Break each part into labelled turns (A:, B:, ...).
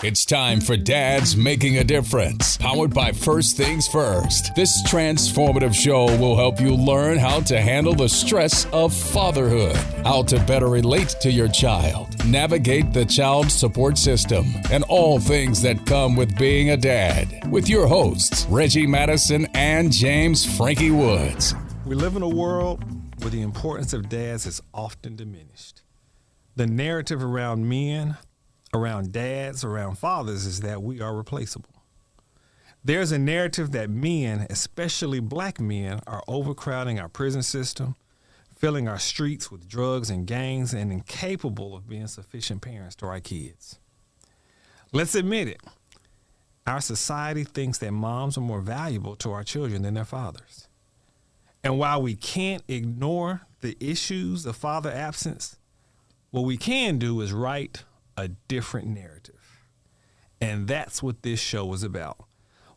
A: It's time for Dads Making a Difference, powered by First Things First. This transformative show will help you learn how to handle the stress of fatherhood, how to better relate to your child, navigate the child support system, and all things that come with being a dad. With your hosts, Reggie Madison and James Frankie Woods.
B: We live in a world where the importance of dads is often diminished. The narrative around men, around dads, around fathers is that we are replaceable. There's a narrative that men, especially black men, are overcrowding our prison system, filling our streets with drugs and gangs, and incapable of being sufficient parents to our kids. Let's admit it. Our society thinks that moms are more valuable to our children than their fathers. And while we can't ignore the issues of father absence, what we can do is write a different narrative. And that's what this show is about.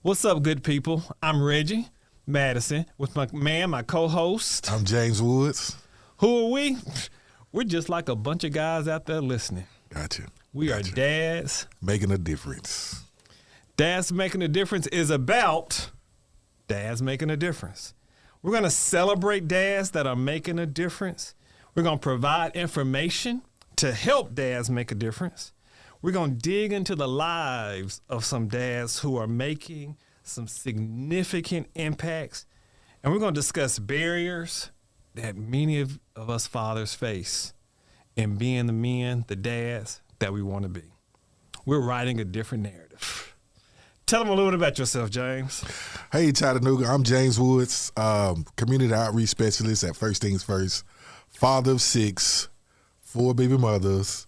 B: What's up, good people? I'm Reggie Madison with my co-host.
C: I'm James Woods.
B: Who are we? We're just like a bunch of guys out there listening.
C: Gotcha.
B: We are dads.
C: Making a difference.
B: Dads Making a Difference is about dads making a difference. We're going to celebrate dads that are making a difference. We're going to provide information to help dads make a difference. We're going to dig into the lives of some dads who are making some significant impacts. And we're going to discuss barriers that many of us fathers face in being the men, the dads that we want to be. We're writing a different narrative. Tell them a little bit about yourself, James.
C: Hey, Chattanooga. I'm James Woods, community outreach specialist at First Things First, father of 6, 4 baby mothers,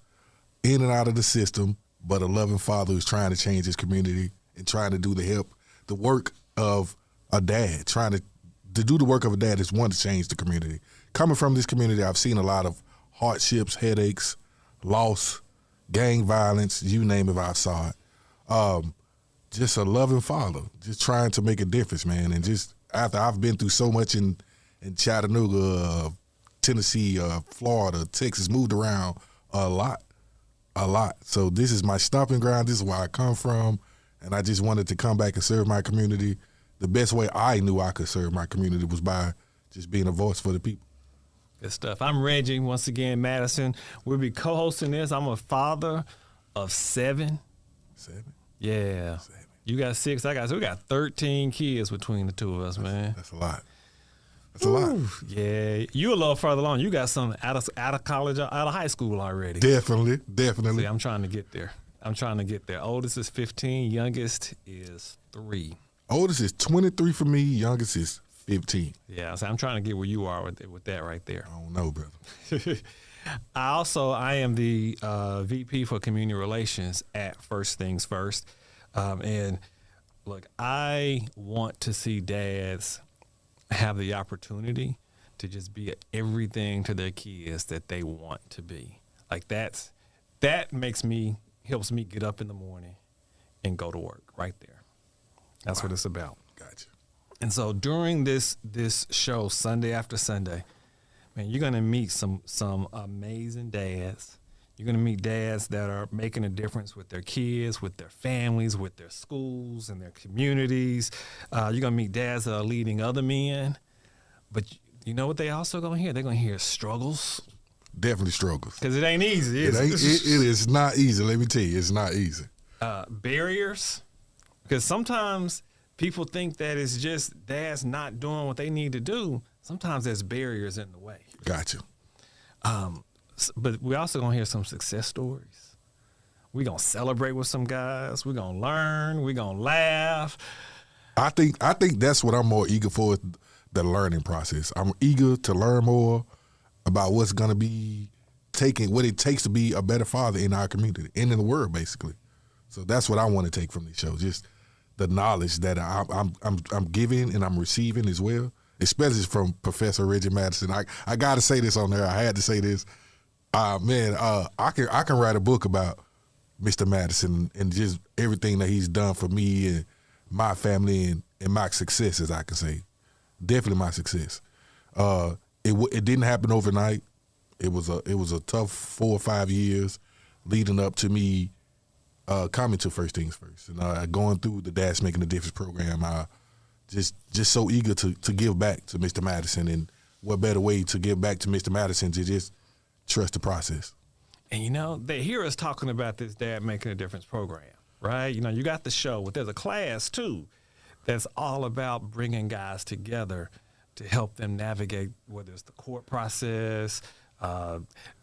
C: in and out of the system, but a loving father who's trying to change his community and trying to do the work of a dad. Trying to do the work of a dad is one to change the community. Coming from this community, I've seen a lot of hardships, headaches, loss, gang violence, you name it, I saw it. Just a loving father, just trying to make a difference, man. And just after I've been through so much in Chattanooga, Tennessee, Florida, Texas, moved around a lot. So this is my stomping ground. This is where I come from. And I just wanted to come back and serve my community. The best way I knew I could serve my community was by just being a voice for the people.
B: Good stuff. I'm Reggie, once again, Madison. We'll be co-hosting this. I'm a father of 7.
C: 7?
B: Yeah.
C: 7.
B: You got 6. We got 13 kids between the two of us, man.
C: That's a lot. That's a lot.
B: Yeah, you a little further along. You got some out of college, out of high school already.
C: Definitely.
B: See, I'm trying to get there. Oldest is 15. Youngest is 3.
C: Oldest is 23 for me. Youngest is 15.
B: Yeah, so I'm trying to get where you are with that right there.
C: I don't know, brother.
B: I am the VP for Community Relations at First Things First. And look, I want to see dads have the opportunity to just be everything to their kids that they want to be. Like that helps me get up in the morning and go to work right there. That's what it's about.
C: Gotcha.
B: And so during this show, Sunday after Sunday, man, you're gonna meet some amazing dads. You're gonna meet dads that are making a difference with their kids, with their families, with their schools and their communities. You're gonna meet dads that are leading other men. But you know what they also gonna hear? They're gonna hear struggles.
C: Definitely struggles.
B: Because it ain't easy, is it?
C: It is not easy. Let me tell you, it's not easy.
B: Barriers. Because sometimes people think that it's just dads not doing what they need to do. Sometimes there's barriers in the way.
C: Gotcha.
B: But we're also going to hear some success stories. We're going to celebrate with some guys. We're going to learn. We're going to laugh.
C: I think that's what I'm more eager for, the learning process. I'm eager to learn more about what's going to be what it takes to be a better father in our community and in the world, basically. So that's what I want to take from this show, just the knowledge that I'm giving and I'm receiving as well, especially from Professor Reggie Madison. I got to say this on there. I had to say this. I can write a book about Mr. Madison and just everything that he's done for me and my family and my success, as I can say. Definitely my success. It didn't happen overnight. It was a tough 4 or 5 years leading up to me coming to First Things First and going through the Dads Making a Difference program. Just so eager to give back to Mr. Madison, and what better way to give back to Mr. Madison to just trust the process.
B: And, you know, they hear us talking about this Dad Making a Difference program, right? You know, you got the show, but there's a class, too, that's all about bringing guys together to help them navigate, whether it's the court process,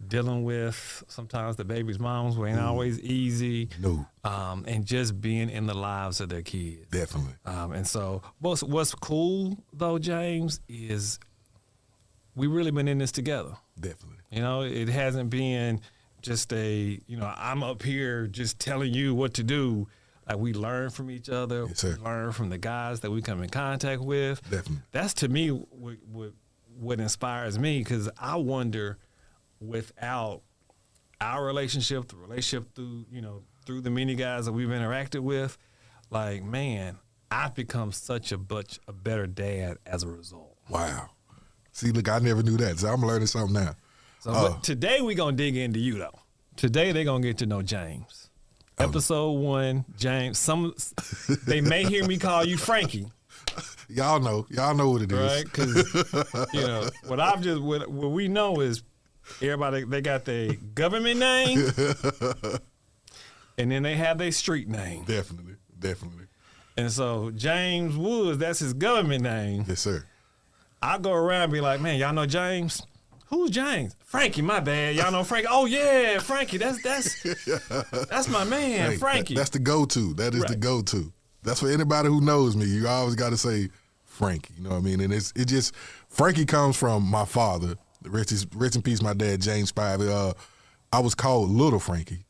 B: dealing with sometimes the baby's moms who ain't always easy.
C: No.
B: And just being in the lives of their kids.
C: Definitely.
B: And so what's cool, though, James, is we really been in this together.
C: Definitely.
B: You know, it hasn't been just I'm up here just telling you what to do. Like, we learn from each other.
C: Yes, sir.
B: We learn from the guys that we come in contact with.
C: Definitely. That's,
B: to me, what inspires me, because I wonder, without our relationship, the relationship through the many guys that we've interacted with, like, man, I've become such a better dad as a result.
C: wow. See, look, I never knew that. So I'm learning something now.
B: So but today we're going to dig into you, though. Today they're going to get to know James. Episode 1, James. They may hear me call you Frankie.
C: Y'all know what it is.
B: Right? Because, what we know is everybody, they got their government name and then they have their street name.
C: Definitely.
B: And so James Woods, that's his government name.
C: Yes, sir.
B: I go around and be like, man, y'all know James? Who's James? Frankie, my bad. Y'all know Frankie? Oh yeah, Frankie. That's my man, Frankie.
C: That's the go-to. That is the go-to. That's for anybody who knows me. You always got to say Frankie. You know what I mean? And it just Frankie comes from my father. Rest in peace, my dad, James Spivey. I was called Little Frankie.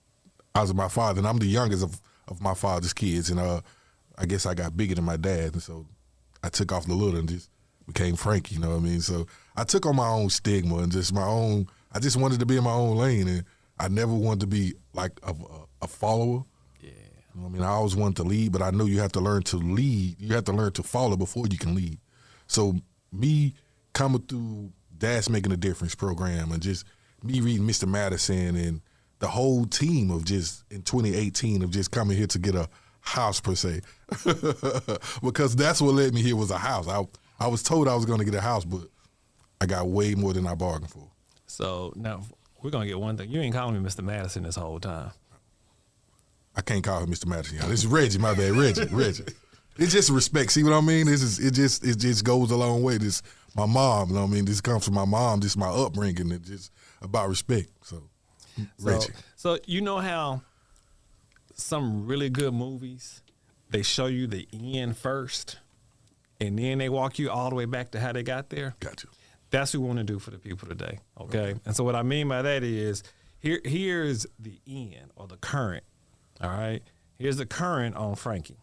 C: I was my father, and I'm the youngest of my father's kids. And I guess I got bigger than my dad, and so I took off the little and just became Frankie. You know what I mean? So I took on my own stigma and just my own. I just wanted to be in my own lane, and I never wanted to be like a follower. Yeah. You know what I mean? I always wanted to lead, but I knew you have to learn to lead. You have to learn to follow before you can lead. So me coming through Dads Making a Difference program and just me reading Mr. Madison and the whole team of just in 2018 of just coming here to get a house per se, because that's what led me here was a house. I was told I was going to get a house, but I got way more than I bargained for.
B: So now we're going to get one thing. You ain't calling me Mr. Madison this whole time.
C: I can't call him Mr. Madison. This is Reggie, my bad. Reggie. It's just respect. See what I mean? It just goes a long way. This my mom, you know what I mean? This comes from my mom. This is my upbringing. It's just about respect. So Reggie.
B: So you know how some really good movies, they show you the end first, and then they walk you all the way back to how they got there?
C: Gotcha.
B: That's what we want to do for the people today, okay? And so what I mean by that is, here's the end or the current, all right? Here's the current on Frankie.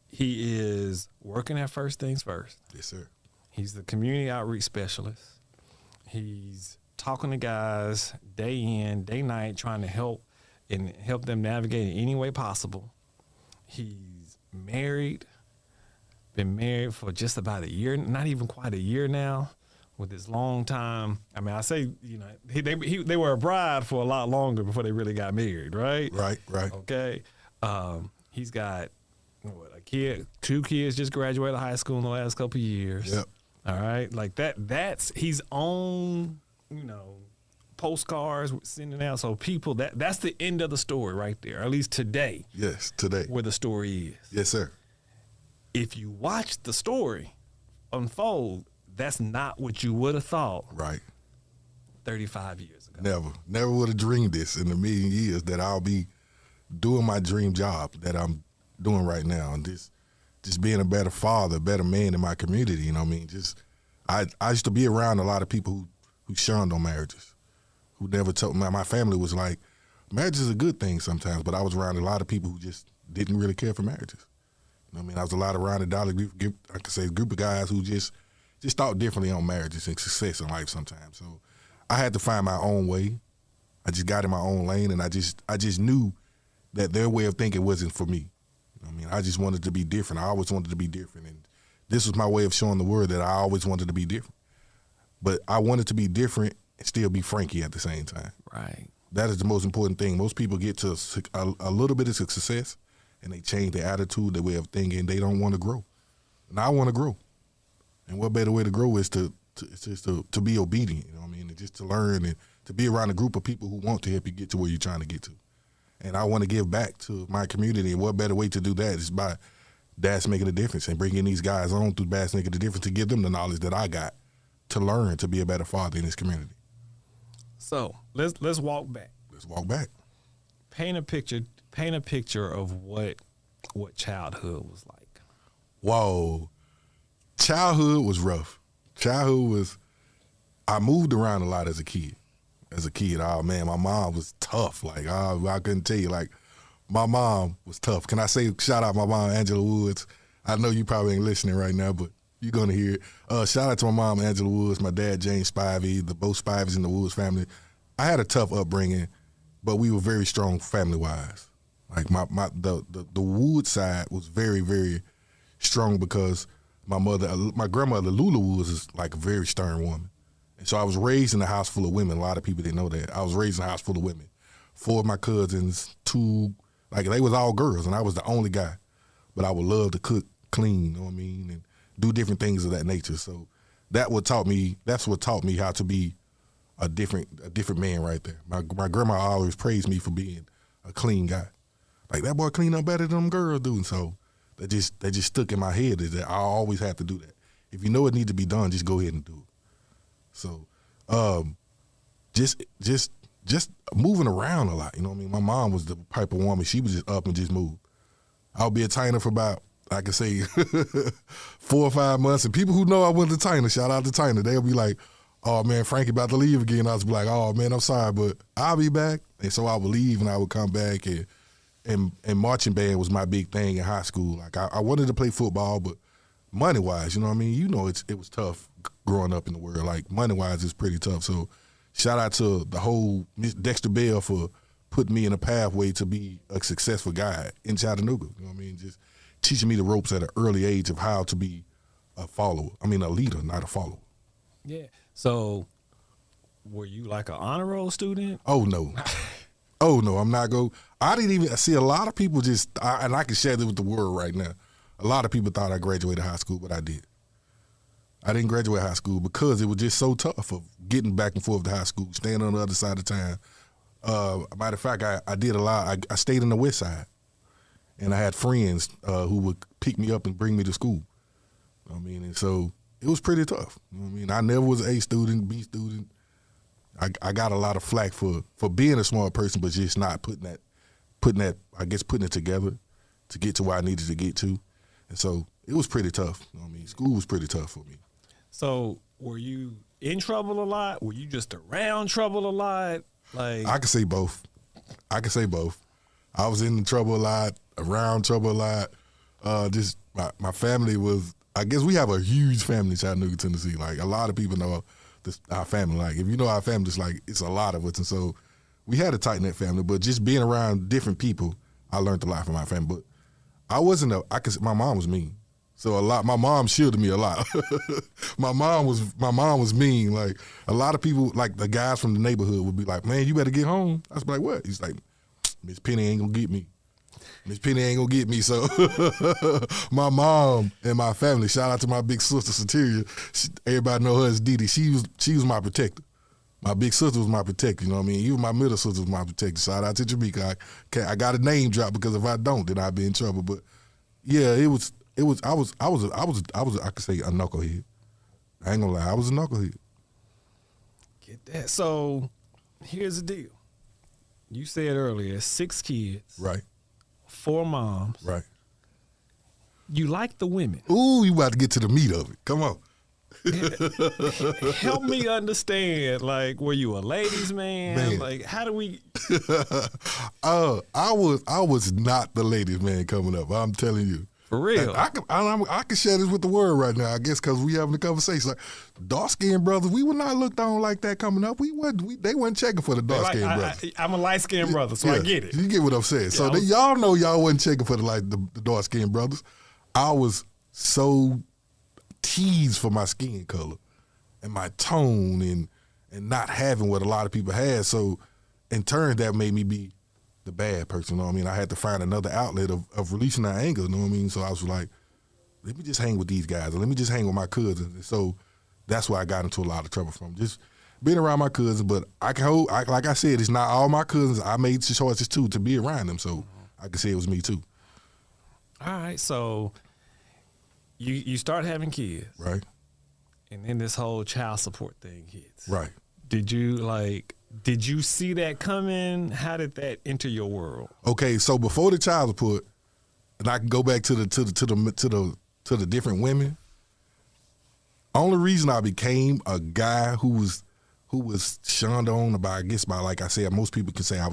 B: He is working at First Things First.
C: Yes, sir.
B: He's the community outreach specialist. He's talking to guys day in, day night, trying to help them navigate in any way possible. He's married, been married for just about a year, not even quite a year now, with his long time. I mean, I say, they were a bride for a lot longer before they really got married, right?
C: Right.
B: Okay. He's got a kid, 2 kids just graduated high school in the last couple of years.
C: Yep.
B: All right. Like that's he's on, postcards sending out. So people, that's the end of the story right there, or at least today.
C: Yes, today.
B: Where the story is.
C: Yes, sir.
B: If you watch the story unfold, that's not what you would have thought.
C: Right.
B: 35 years ago.
C: Never would have dreamed this in a million years that I'll be doing my dream job that I'm doing right now, and just being a better father, better man in my community. You know what I mean? I used to be around a lot of people who shunned on marriages, who never told me. My family was like, marriage is a good thing sometimes, but I was around a lot of people who just didn't really care for marriages. You know what I mean? I was a lot around a dollar group, I could say a group of guys who just thought differently on marriages and success in life sometimes. So I had to find my own way. I just got in my own lane, and I just knew that their way of thinking wasn't for me. You know what I mean? I just wanted to be different. I always wanted to be different, and this was my way of showing the world that I always wanted to be different. But I wanted to be different and still be Frankie at the same time.
B: Right.
C: That is the most important thing. Most people get to a little bit of success, and they change their attitude, their way of thinking. They don't want to grow, and I want to grow. And what better way to grow is to be obedient. You know what I mean? And just to learn and to be around a group of people who want to help you get to where you're trying to get to. And I want to give back to my community. And what better way to do that is by Dad's Making a Difference and bringing these guys on through Dad's Making a Difference to give them the knowledge that I got to learn to be a better father in this community.
B: So let's walk back.
C: Let's walk back.
B: Paint a picture of what childhood was like.
C: Whoa. Childhood was rough. I moved around a lot as a kid. Oh man, my mom was tough. Like, I couldn't tell you, like, my mom was tough. Can I say, shout out my mom, Angela Woods? I know you probably ain't listening right now, but you're going to hear it. Shout out to my mom, Angela Woods, my dad, James Spivey, both Spiveys in the Woods family. I had a tough upbringing, but we were very strong family-wise. Like, the Woods side was very, very strong because my grandmother, Lula Woods, is like a very stern woman. And so I was raised in a house full of women. A lot of people didn't know that. I was raised in a house full of women. 4 of my cousins, 2, like, they was all girls, and I was the only guy. But I would love to cook, clean, you know what I mean, and do different things of that nature. So that's what taught me how to be a different man right there. My grandma always praised me for being a clean guy. Like, that boy clean up better than them girls do. And so that just stuck in my head is that I always have to do that. If you know it needs to be done, just go ahead and do it. So, just moving around a lot. You know what I mean? My mom was the type of woman, she was just up and just move. I'll be a China for about, I can say, 4 or 5 months. And people who know I went to China, shout out to China, they'll be like, oh man, Frankie about to leave again. I was like, oh man, I'm sorry, but I'll be back. And so I would leave and I would come back, and marching band was my big thing in high school. Like, I wanted to play football, but money-wise, you know what I mean? You know, it was tough growing up in the world. Like, money-wise, it's pretty tough. So shout out to the whole Miss Dexter Bell for putting me in a pathway to be a successful guy in Chattanooga. You know what I mean? Just teaching me the ropes at an early age of how to be a follower. I mean, a leader, not a follower.
B: Yeah. So were you like an honor roll student?
C: Oh, no. Oh, no, I'm not going. I didn't even see a lot of people and I can share this with the world right now. A lot of people thought I graduated high school, but I did. I didn't graduate high school because it was just so tough of getting back and forth to high school, staying on the other side of town. Matter of fact, I did a lot. I stayed on the west side, and I had friends who would pick me up and bring me to school. You know what I mean? And so it was pretty tough. You know what I mean? I never was an A student, B student. I got a lot of flack for being a smart person, but just not putting it together to get to where I needed to get to. And so it was pretty tough. You know what I mean? School was pretty tough for me.
B: So were you in trouble a lot? Were you just around trouble a lot? Like,
C: I could say both. I was in trouble a lot, around trouble a lot. Just my family was, I guess we have a huge family in Chattanooga, Tennessee. Like, a lot of people know our family. Like, if you know our family, it's a lot of us. And so we had a tight-knit family, but just being around different people, I learned a lot from my family. But I wasn't my mom was mean. So my mom shielded me a lot. my mom was mean. Like, a lot of people, like the guys from the neighborhood would be like, man, you better get home. I was like, what? He's like, Miss Penny ain't gonna get me. Miss Penny ain't gonna get me. So my mom and my family, shout out to my big sister, Soteria. Everybody know her as Dee Dee. She was my protector. My big sister was my protector, you know what I mean? Even my middle sister was my protector. Shout out to Jamaica. I got a name drop because if I don't, then I'd be in trouble. But yeah, I was I could say a knucklehead. I ain't gonna lie, I was a knucklehead.
B: Get that. So here's the deal. You said earlier, 6 kids.
C: Right.
B: 4 moms.
C: Right.
B: You like the women.
C: Ooh, you about to get to the meat of it. Come on.
B: Help me understand. Like, were you a ladies' man? Like, how do we?
C: I was not the ladies' man coming up. I'm telling you.
B: For real.
C: I can share this with the world right now, I guess, because we having a conversation. Like, dark-skinned brothers, we were not looked on like that coming up. They weren't checking for the dark-skinned brothers.
B: I'm a light-skinned brother, so I get it.
C: You get what I'm saying. So y'all know y'all wasn't checking for the dark-skinned brothers. I was so teased for my skin color and my tone and not having what a lot of people had. So in turn, that made me be the bad person. You know what I mean? I had to find another outlet of releasing that anger. You know what I mean? So I was like, let me just hang with these guys, or let me just hang with my cousins. And so that's where I got into a lot of trouble from, just being around my cousins. But like I said, it's not all my cousins. I made the choices too to be around them, so I can say it was me too.
B: All right, so you start having kids,
C: Right.
B: and then this whole child support thing hits.
C: Right.
B: Did you see that coming? How did that enter your world?
C: Okay, so before the child support, and I can go back to the different women. Only reason I became a guy who was shunned on by, I guess, by, like I said, most people can say I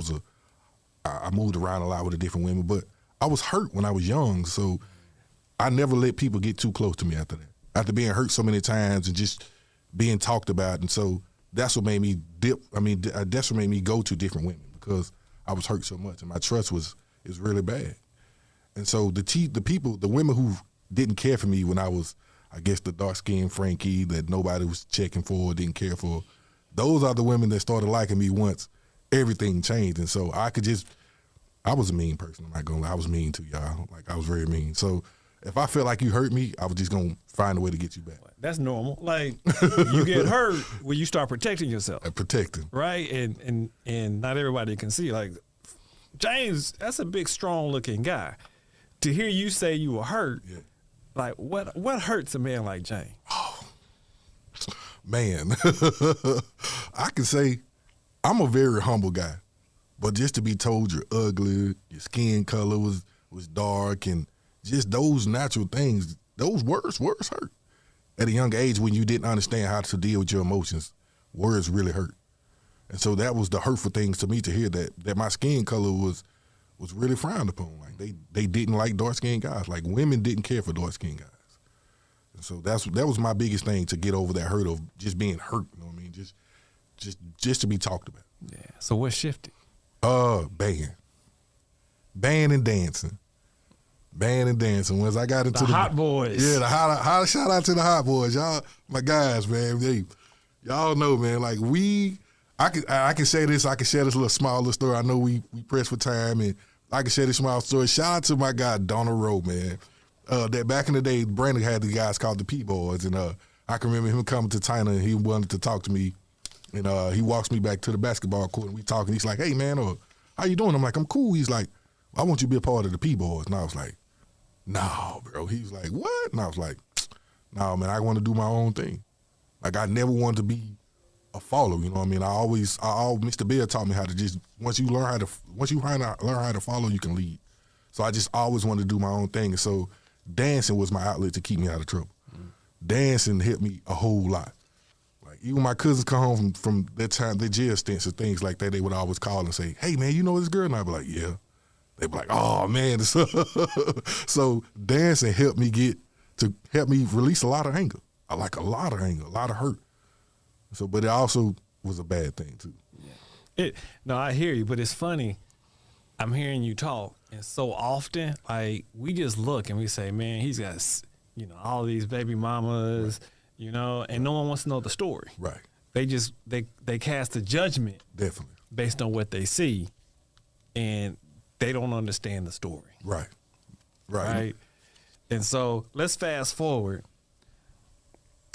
C: moved around a lot with the different women, but I was hurt when I was young, so I never let people get too close to me after that. After being hurt so many times and just being talked about, and so that's what made me dip. I mean, that's what made me go to different women, because I was hurt so much and my trust is really bad. And so the women who didn't care for me when I was, I guess, the dark-skinned Frankie that nobody was checking for, didn't care for, those are the women that started liking me once everything changed. And so I was a mean person. I'm not gonna lie. I was mean to y'all. Like, I was very mean. So if I felt like you hurt me, I was just gonna find a way to get you back.
B: That's normal. Like, you get hurt when you start protecting yourself.
C: Protecting.
B: Right? And not everybody can see. Like, James, that's a big, strong-looking guy. To hear you say you were hurt,
C: yeah.
B: Like, what hurts a man like James?
C: Oh, man. I can say I'm a very humble guy, but just to be told you're ugly, your skin color was dark, and just those natural things, those words hurt. At a young age, when you didn't understand how to deal with your emotions, words really hurt. And so that was the hurtful things to me, to hear that my skin color was really frowned upon. Like, they didn't like dark-skinned guys. Like, women didn't care for dark-skinned guys. And so that was my biggest thing, to get over that hurt of just being hurt. You know what I mean? Just to be talked about.
B: Yeah. So what shifted?
C: Band and dancing. Once I got into
B: the Hot Boys.
C: Yeah, the hot shout out to the Hot Boys. Y'all, my guys, man. Y'all know, man. Like, I can say this. I can share this small little story. I know we pressed for time, and I can share this small story. Shout out to my guy Donald Rowe, man. That back in the day, Brandon had the guys called the P Boys, and I can remember him coming to China, and he wanted to talk to me, and he walks me back to the basketball court, and we talking. He's like, "Hey, man, how you doing?" I'm like, "I'm cool." He's like, "I want you to be a part of the P Boys," and I was like, "No, bro." He was like, "What?" And I was like, "No, man, I want to do my own thing." Like, I never wanted to be a follower, you know what I mean? Mr. Bill taught me how to just, once you learn how to follow, you can lead. So I just always wanted to do my own thing. And so dancing was my outlet to keep me out of trouble. Dancing helped me a whole lot. Like, even my cousins come home from that time, their jail stints and things like that, they would always call and say, "Hey, man, you know this girl?" And I'd be like, "Yeah." They'd be like, "Oh, man." So dancing helped me release a lot of anger. A lot of hurt. So, but it also was a bad thing too.
B: Yeah. No, I hear you, but it's funny. I'm hearing you talk, and so often, like, we just look and we say, "Man, he's got, all these baby mamas, right. And no one wants to know the story."
C: Right.
B: They just they cast a judgment,
C: definitely,
B: based on what they see, and they don't understand the story.
C: Right.
B: And so let's fast forward.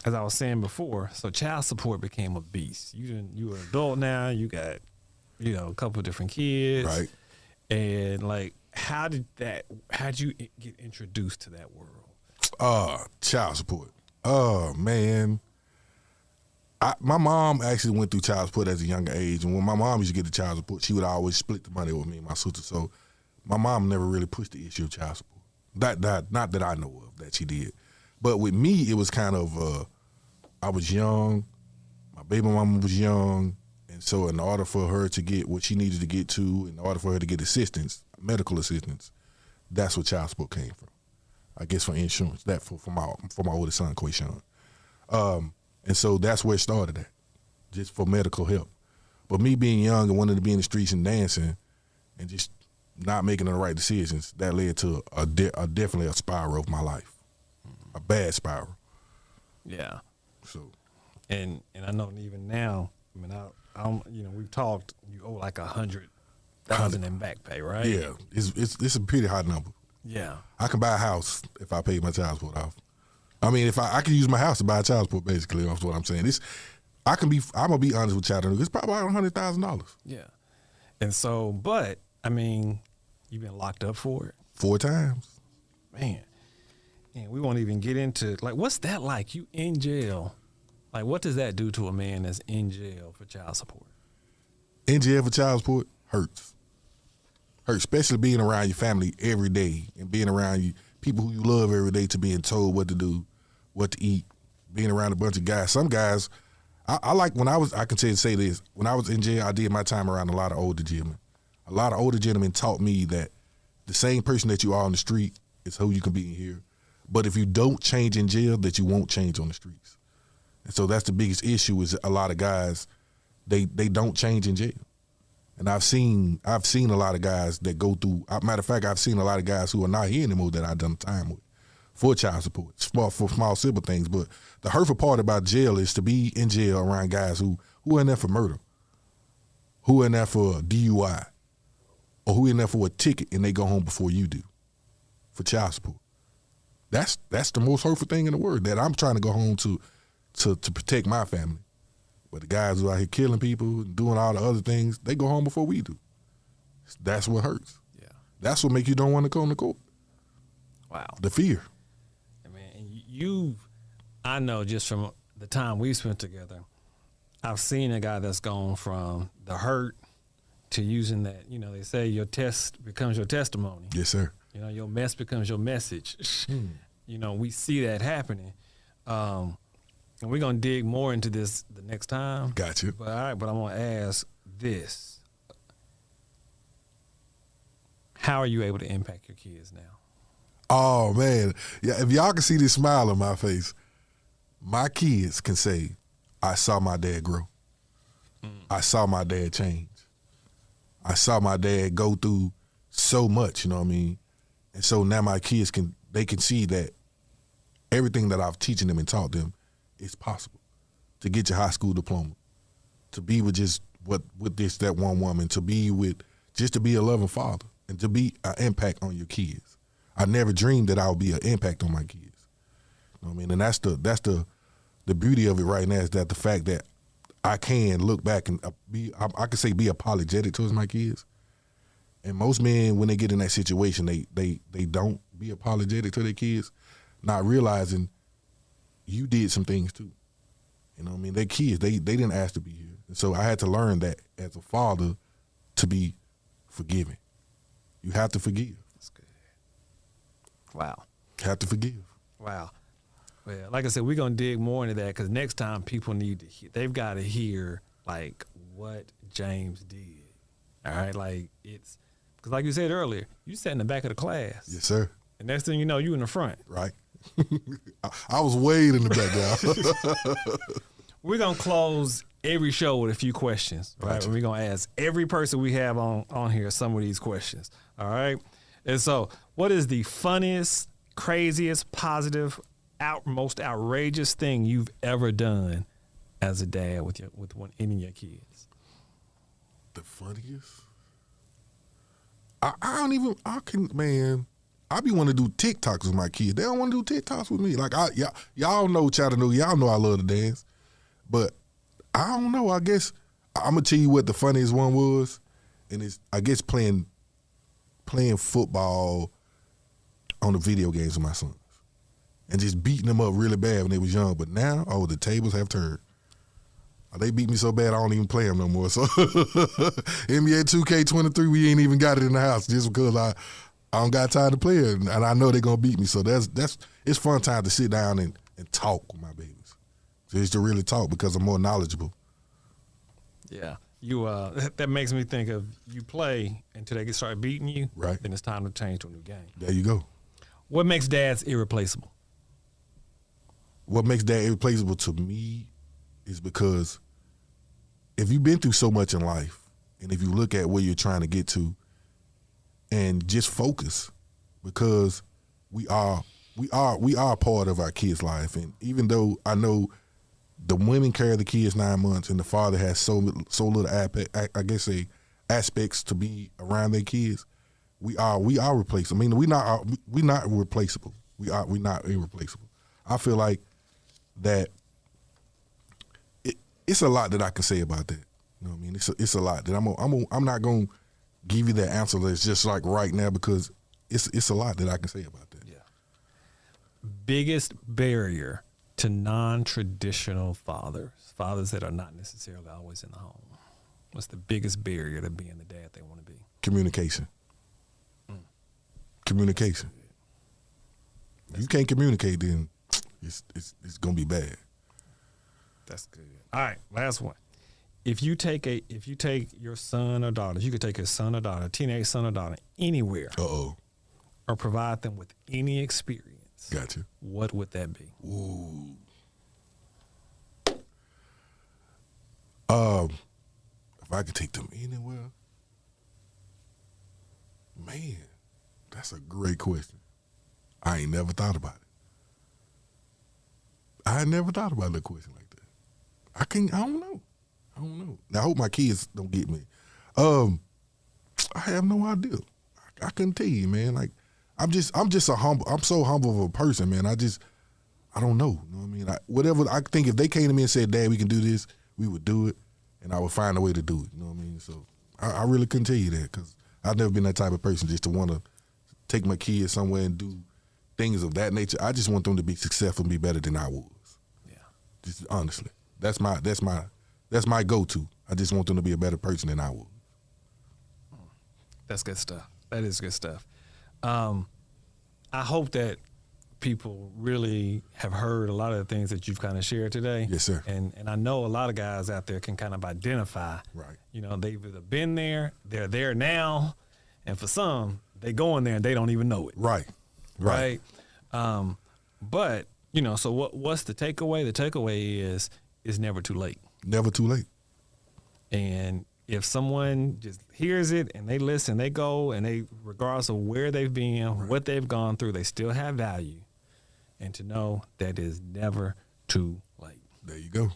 B: As I was saying before, so child support became a beast. You're an adult now. You got, a couple of different kids.
C: Right.
B: And, like, how'd you get introduced to that world?
C: Child support. Oh, man. My mom actually went through child support at a younger age. And when my mom used to get the child support, she would always split the money with me and my sister. So my mom never really pushed the issue of child support. Not that I know of that she did. But with me, it was kind of, I was young, my baby mama was young, and so in order for her to get what she needed to get to, in order for her to get assistance, medical assistance, that's where child support came from. I guess for insurance, that for my oldest son, Quayshawn. And so that's where it started at, just for medical help. But me being young and wanting to be in the streets and dancing and just not making the right decisions, that led to definitely a spiral of my life. A bad spiral.
B: Yeah.
C: So,
B: and I know even now, I mean, we've talked. You owe like $100,000 in back pay, right?
C: Yeah, it's a pretty high number.
B: Yeah.
C: I can buy a house if I pay my child support off. I mean, if I can use my house to buy a child support, basically, that's what I'm saying. I'm gonna be honest with Chattanooga. It's probably about $100,000.
B: Yeah. And so, but I mean, you've been locked up for it
C: 4 times.
B: Man. And we won't even get into, like, what's that like? You in jail. Like, what does that do to a man that's in jail for child support?
C: In jail for child support hurts. Hurts, especially being around your family every day and being around you people who you love every day, to being told what to do, what to eat, being around a bunch of guys. Some guys, I like when I can say this, when I was in jail, I did my time around a lot of older gentlemen. A lot of older gentlemen taught me that the same person that you are on the street is who you can be in here. But if you don't change in jail, that you won't change on the streets. And so that's the biggest issue, is a lot of guys, they don't change in jail. And I've seen a lot of guys that go through, matter of fact, I've seen a lot of guys who are not here anymore that I've done time with for child support, for small simple things. But the hurtful part about jail is to be in jail around guys who are in there for murder, who are in there for DUI, or who are in there for a ticket and they go home before you do for child support. That's the most hurtful thing in the world, that I'm trying to go home to protect my family. But the guys who are out here killing people and doing all the other things, they go home before we do. That's what hurts.
B: Yeah.
C: That's what makes you don't want to come to court.
B: Wow.
C: The fear.
B: I mean, I know just from the time we spent together, I've seen a guy that's gone from the hurt to using that, they say your test becomes your testimony.
C: Yes, sir.
B: Your mess becomes your message. We see that happening. And we're going to dig more into this the next time.
C: Got you.
B: But all right, but I'm going to ask this. How are you able to impact your kids now?
C: Oh, man. Yeah, if y'all can see this smile on my face, my kids can say, I saw my dad grow. I saw my dad change. I saw my dad go through so much, you know what I mean? And so now my kids can see that everything that I've teaching them and taught them, it's possible to get your high school diploma, to be with that one woman, to be a loving father, and to be an impact on your kids. I never dreamed that I would be an impact on my kids. You know what I mean? And that's the beauty of it right now, is that the fact that I can look back and be apologetic towards my kids. And most men, when they get in that situation, they don't be apologetic to their kids, not realizing you did some things too. You know what I mean? They're kids. They didn't ask to be here. And so I had to learn that as a father, to be forgiving. You have to forgive.
B: That's good. Wow.
C: Have to forgive.
B: Wow. Well, like I said, we're going to dig more into that, because next time people they've got to hear, like, what James did. All right? Like, because like you said earlier, you sat in the back of the class.
C: Yes, sir.
B: And next thing you know, you in the front.
C: Right. I was way in the background.
B: We're going to close every show with a few questions, right?
C: Gotcha.
B: We're going to ask every person we have on here some of these questions, all right? And so, what is the funniest, craziest, positive, most outrageous thing you've ever done as a dad with any of your kids?
C: The funniest? I be wanting to do TikToks with my kids. They don't want to do TikToks with me. Like, y'all know Chattanooga. Y'all know I love to dance. But I don't know. I guess I'm going to tell you what the funniest one was. And it's, I guess, playing football on the video games with my sons. And just beating them up really bad when they was young. But now, the tables have turned. They beat me so bad I don't even play them no more. So NBA 2K23, we ain't even got it in the house just because I don't got time to play it, and I know they're gonna beat me. So it's fun time to sit down and talk with my babies. Just to really talk, because I'm more knowledgeable.
B: Yeah, you that makes me think of, you play until they start beating you.
C: Right.
B: Then it's time to change to a new game.
C: There you go.
B: What makes dads irreplaceable?
C: What makes dad irreplaceable to me is because if you've been through so much in life, and if you look at where you're trying to get to, and just focus, because we are part of our kids' life. And even though I know the women carry the kids 9 months, and the father has so little aspects to be around their kids. We are replaceable. I mean, we not replaceable. We not irreplaceable. I feel like that. It's a lot that I can say about that. You know what I mean? It's a lot that I'm not gonna give you that answer that's just like right now, because it's a lot that I can say about that.
B: Yeah. Biggest barrier to non-traditional fathers that are not necessarily always in the home. What's the biggest barrier to being the dad they want to be?
C: Communication. Communication. If you can't communicate, then it's gonna be bad.
B: That's good. All right, last one. If you take your son or daughter, you could take a son or daughter, a teenage son or daughter, anywhere. Or provide them with any experience.
C: Gotcha.
B: What would that be?
C: Ooh. If I could take them anywhere, man, that's a great question. I ain't never thought about it. I never thought about a question like that. I don't know. Now, I hope my kids don't get me. I have no idea. I couldn't tell you, man. Like, I'm so humble of a person, man. I don't know. You know what I mean? Whatever, I think if they came to me and said, Dad, we can do this, we would do it, and I would find a way to do it. You know what I mean? So I really couldn't tell you that, because I've never been that type of person just to want to take my kids somewhere and do things of that nature. I just want them to be successful and be better than I was.
B: Yeah.
C: Just honestly. That's my go-to. I just want them to be a better person than I was.
B: That's good stuff. That is good stuff. I hope that people really have heard a lot of the things that you've kind of shared today.
C: Yes, sir.
B: And I know a lot of guys out there can kind of identify.
C: Right.
B: You know, they've either been there, they're there now, and for some, they go in there and they don't even know it.
C: Right.
B: But, you know, so what's the takeaway? The takeaway is it's never too late.
C: Never too late.
B: And if someone just hears it and they listen, they go, and they, regardless of where they've been, right, what they've gone through, they still have value. And to know that is never too late.
C: There you go.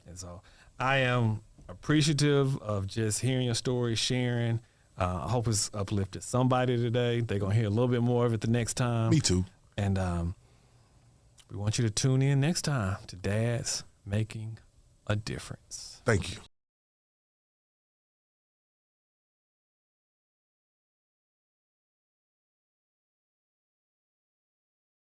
B: And so I am appreciative of just hearing your story, sharing. I hope it's uplifted somebody today. They're going to hear a little bit more of it the next time.
C: Me too.
B: And we want you to tune in next time to Dads Making a Difference.
C: Thank you.